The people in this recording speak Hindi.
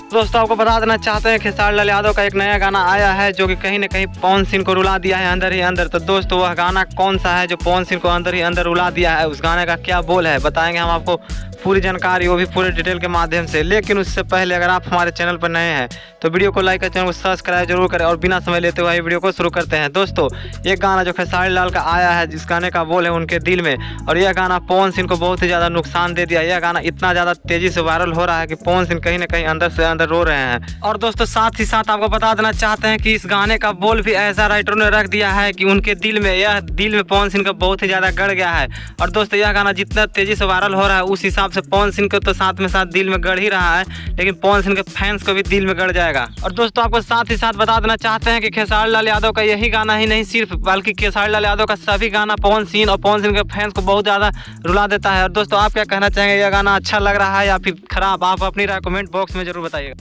दोस्तों आपको बता देना चाहते हैं खेसारी लाल यादव का एक नया गाना आया है जो कि कहीं न कहीं पवन सिंह को रुला दिया है अंदर ही अंदर। तो दोस्तों वह गाना कौन सा है जो पवन सिंह को अंदर ही अंदर रुला दिया है, उस गाने का क्या बोल है बताएंगे हम आपको पूरी जानकारी, वो भी पूरे डिटेल के माध्यम से। लेकिन उससे पहले अगर आप हमारे चैनल पर नए हैं तो वीडियो को लाइक और चैनल को सब्सक्राइब जरूर करें और बिना समय लेते हुए वीडियो को शुरू करते हैं। दोस्तों एक गाना जो खेसारी लाल का आया है जिस गाने का बोल है उनके दिल में, और यह गाना पवन सिंह को बहुत ही ज़्यादा नुकसान दे दिया। यह गाना इतना ज़्यादा तेज़ी से वायरल हो रहा है कि पवन सिंह कहीं ना कहीं अंदर से अंदर रो रहे हैं। और दोस्तों साथ ही साथ आपको बता देना चाहते हैं कि इस गाने का बोल भी ऐसा राइटरों ने रख दिया है कि उनके दिल में, यह दिल में पवन सिंह का बहुत ही ज़्यादा गड़ गया है। और दोस्तों यह गाना जितना तेज़ी से वायरल हो रहा है उस हिसाब से पवन सिंह को तो साथ में साथ दिल में गड़ ही रहा है, लेकिन पवन सिंह के फैंस को भी दिल में गड़ जाएगा। और दोस्तों आपको साथ ही साथ बता देना चाहते हैं कि खेसारी लाल यादव का यही गाना ही नहीं सिर्फ, बल्कि खेसारी लाल यादव का सभी गाना पवन सिंह और पवन सिंह के फैंस को बहुत ज़्यादा रुला देता है। और दोस्तों आप क्या कहना चाहेंगे, यह गाना अच्छा लग रहा है या फिर खराब? आप अपनी राय कमेंट बॉक्स में जरूर बताइएगा।